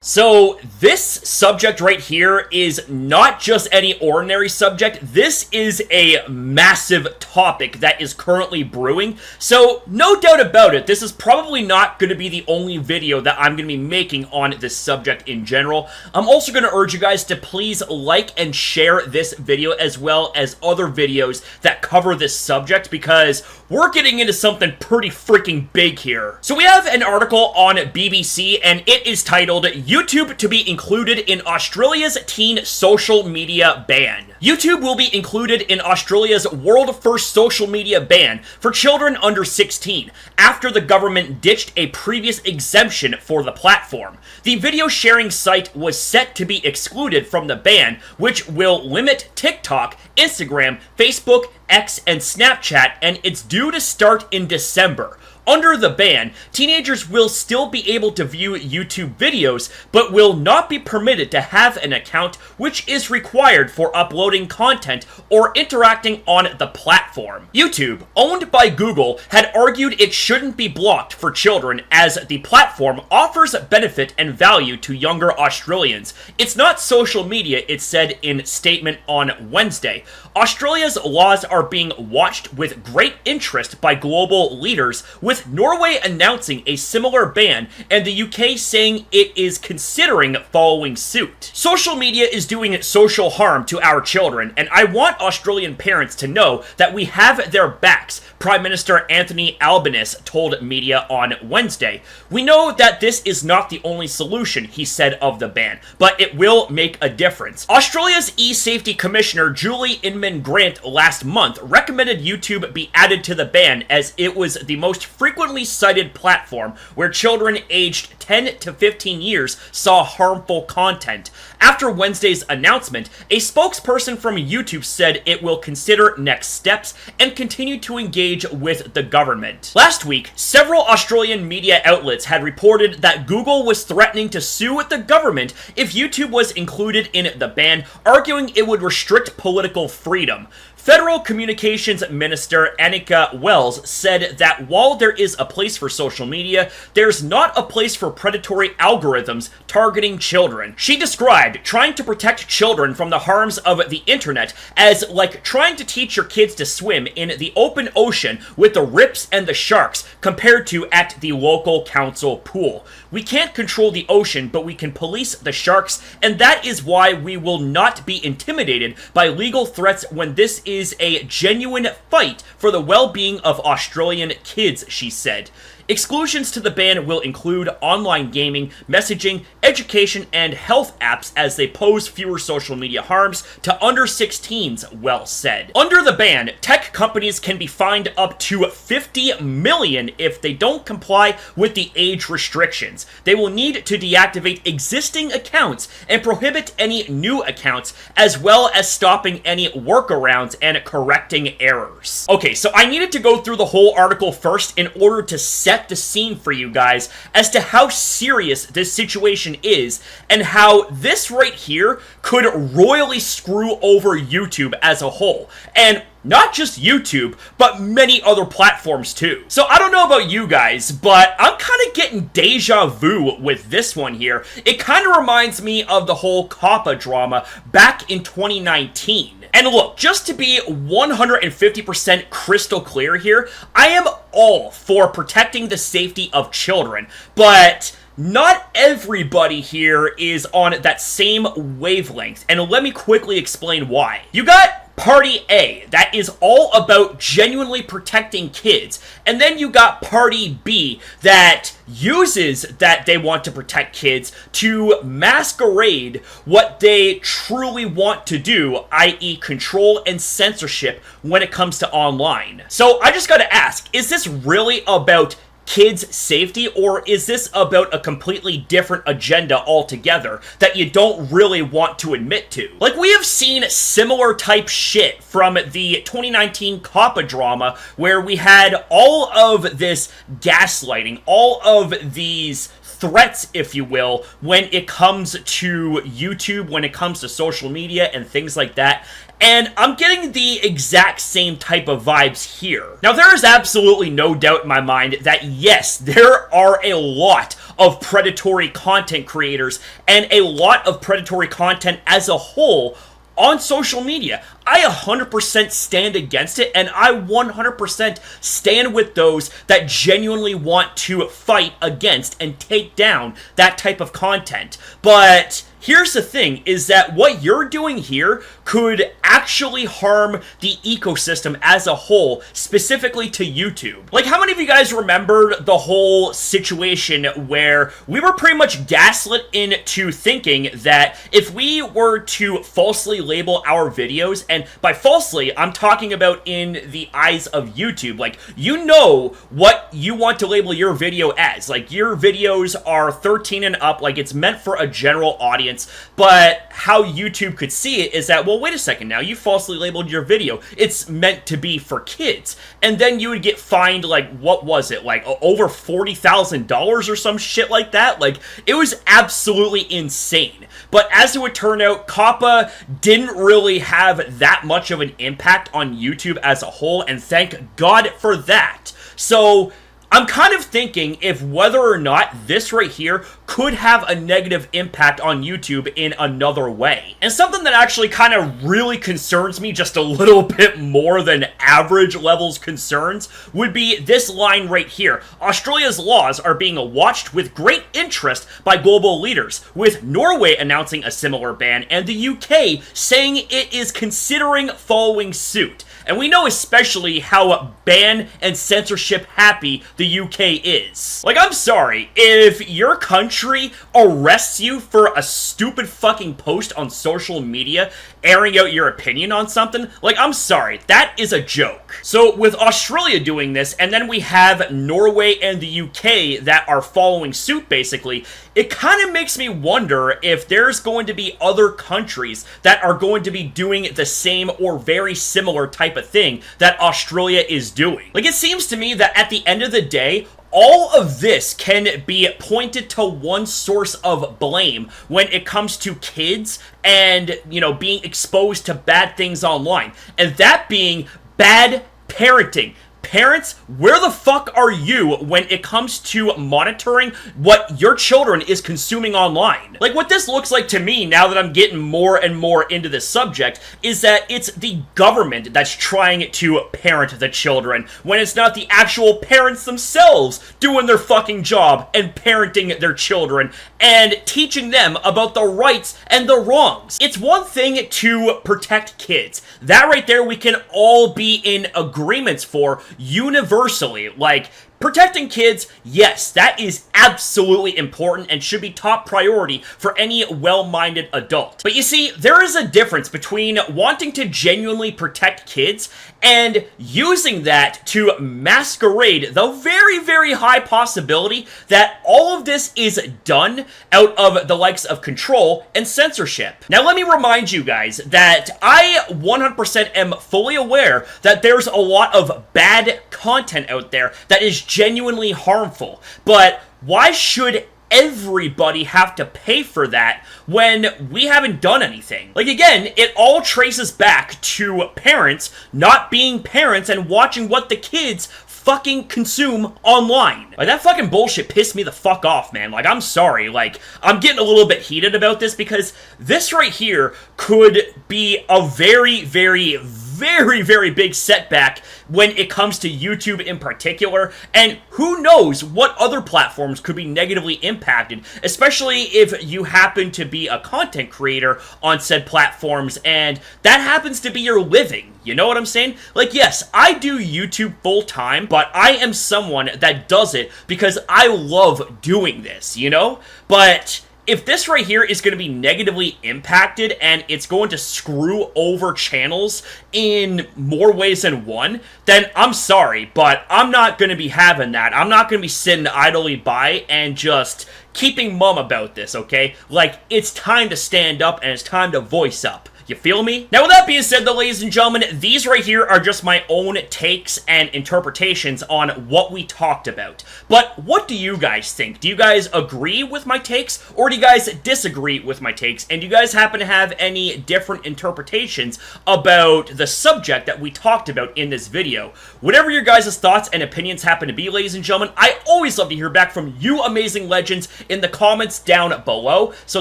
So this subject right here is not just any ordinary subject. This is a massive topic that is currently brewing. So no doubt about it, this is probably not going to be the only video that I'm going to be making on this subject in general. I'm also going to urge you guys to please like and share this video as well as other videos that cover this subject, because we're getting into something pretty freaking big here. So we have an article on BBC and it is titled YouTube to be included in Australia's teen social media ban. YouTube will be included in Australia's world-first social media ban for children under 16 after the government ditched a previous exemption for the platform. The video sharing site was set to be excluded from the ban, which will limit TikTok, Instagram, Facebook, X, and Snapchat, and it's due to start in December. Under the ban, teenagers will still be able to view YouTube videos, but will not be permitted to have an account, which is required for uploading content or interacting on the platform. YouTube, owned by Google, had argued it shouldn't be blocked for children as the platform offers benefit and value to younger Australians. It's not social media, it said in a statement on Wednesday. Australia's laws are being watched with great interest by global leaders, with Norway announcing a similar ban and the UK saying it is considering following suit. Social media is doing social harm to our children, and I want Australian parents to know that we have their backs, Prime Minister Anthony Albanese told media on Wednesday. We know that this is not the only solution, he said of the ban, but it will make a difference. Australia's e-safety commissioner Julie Inman Grant last month recommended YouTube be added to the ban as it was the most frequently cited platform where children aged 10 to 15 years saw harmful content. After Wednesday's announcement, a spokesperson from YouTube said it will consider next steps and continue to engage with the government. Last week, several Australian media outlets had reported that Google was threatening to sue the government if YouTube was included in the ban, arguing it would restrict political freedom. Federal Communications Minister Annika Wells said that while there is a place for social media, there's not a place for predatory algorithms targeting children. She described trying to protect children from the harms of the internet as like trying to teach your kids to swim in the open ocean with the rips and the sharks compared to at the local council pool. We can't control the ocean, but we can police the sharks, and that is why we will not be intimidated by legal threats when this is a genuine fight for the well-being of Australian kids, she said. Exclusions to the ban will include online gaming, messaging, education, and health apps as they pose fewer social media harms to under 16s, Wells said. Under the ban, tech companies can be fined up to $50 million if they don't comply with the age restrictions. They will need to deactivate existing accounts and prohibit any new accounts, as well as stopping any workarounds and correcting errors. Okay, so I needed to go through the whole article first in order to set the scene for you guys as to how serious this situation is and how this right here could royally screw over YouTube as a whole. And not just YouTube, but many other platforms too. So I don't know about you guys, but I'm kind of getting deja vu with this one here. It kind of reminds me of the whole COPPA drama back in 2019. And look, just to be 150% crystal clear here, I am all for protecting the safety of children, but not everybody here is on that same wavelength, and let me quickly explain why. You got Party A, that is all about genuinely protecting kids, and then you got Party B that uses that they want to protect kids to masquerade what they truly want to do, i.e. control and censorship when it comes to online. So I just gotta ask, is this really about kids' safety, or is this about a completely different agenda altogether that you don't really want to admit to? Like, we have seen similar type shit from the 2019 COPPA drama, where we had all of this gaslighting, all of these threats, if you will, when it comes to YouTube, when it comes to social media and things like that. And I'm getting the exact same type of vibes here. Now, there is absolutely no doubt in my mind that yes, there are a lot of predatory content creators and a lot of predatory content as a whole on social media. I 100% stand against it, and I 100% stand with those that genuinely want to fight against and take down that type of content. But here's the thing, is that what you're doing here could actually harm the ecosystem as a whole, specifically to YouTube. Like, how many of you guys remembered the whole situation where we were pretty much gaslit into thinking that if we were to falsely label our videos, and by falsely, I'm talking about in the eyes of YouTube, like, you know what you want to label your video as. Like, your videos are 13 and up, like, it's meant for a general audience, but how YouTube could see it is that, well, wait a second now, you falsely labeled your video. It's meant to be for kids. And then you would get fined, like, what was it, like, over $40,000 or some shit like that? Like, it was absolutely insane. But as it would turn out, COPPA didn't really have that much of an impact on YouTube as a whole, and thank God for that. So I'm kind of thinking if whether or not this right here could have a negative impact on YouTube in another way. And something that actually kind of really concerns me just a little bit more than average levels concerns would be this line right here. Australia's laws are being watched with great interest by global leaders, with Norway announcing a similar ban and the UK saying it is considering following suit. And we know especially how ban and censorship happy the UK is. Like, I'm sorry, if your country arrests you for a stupid fucking post on social media airing out your opinion on something, like, I'm sorry, that is a joke. So with Australia doing this, and then we have Norway and the UK that are following suit basically, it kind of makes me wonder if there's going to be other countries that are going to be doing the same or very similar type of thing that Australia is doing. Like, it seems to me that at the end of the day, all of this can be pointed to one source of blame when it comes to kids and, you know, being exposed to bad things online. And that being bad parenting. Parents, where the fuck are you when it comes to monitoring what your children is consuming online? Like, what this looks like to me, now that I'm getting more and more into this subject, is that it's the government that's trying to parent the children, when it's not the actual parents themselves doing their fucking job and parenting their children and teaching them about the rights and the wrongs. It's one thing to protect kids. That right there we can all be in agreements for universally. Like, protecting kids, yes, that is absolutely important and should be top priority for any well-minded adult. But you see, there is a difference between wanting to genuinely protect kids and using that to masquerade the very, very high possibility that all of this is done out of the likes of control and censorship. Now, let me remind you guys that I 100% am fully aware that there's a lot of bad content out there that is genuinely harmful. But why should everybody have to pay for that when we haven't done anything? Like, again, it all traces back to parents not being parents and watching what the kids fucking consume online. Like, that fucking bullshit pissed me the fuck off, man. Like, I'm sorry. Like, I'm getting a little bit heated about this because this right here could be a very, very, very, very big setback when it comes to YouTube in particular, and who knows what other platforms could be negatively impacted, especially if you happen to be a content creator on said platforms and that happens to be your living. You know what I'm saying? Like, yes, I do YouTube full time, but I am someone that does it because I love doing this, you know? But if this right here is going to be negatively impacted and it's going to screw over channels in more ways than one, then I'm sorry, but I'm not going to be having that. I'm not going to be sitting idly by and just keeping mum about this, okay? Like, it's time to stand up and it's time to voice up. You feel me? Now, with that being said, though, ladies and gentlemen, these right here are just my own takes and interpretations on what we talked about. But what do you guys think? Do you guys agree with my takes, or do you guys disagree with my takes? And do you guys happen to have any different interpretations about the subject that we talked about in this video? Whatever your guys' thoughts and opinions happen to be, ladies and gentlemen, I always love to hear back from you amazing legends in the comments down below. So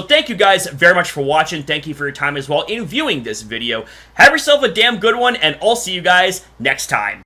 thank you guys very much for watching. Thank you for your time as well in viewing this video. Have yourself a damn good one, and I'll see you guys next time.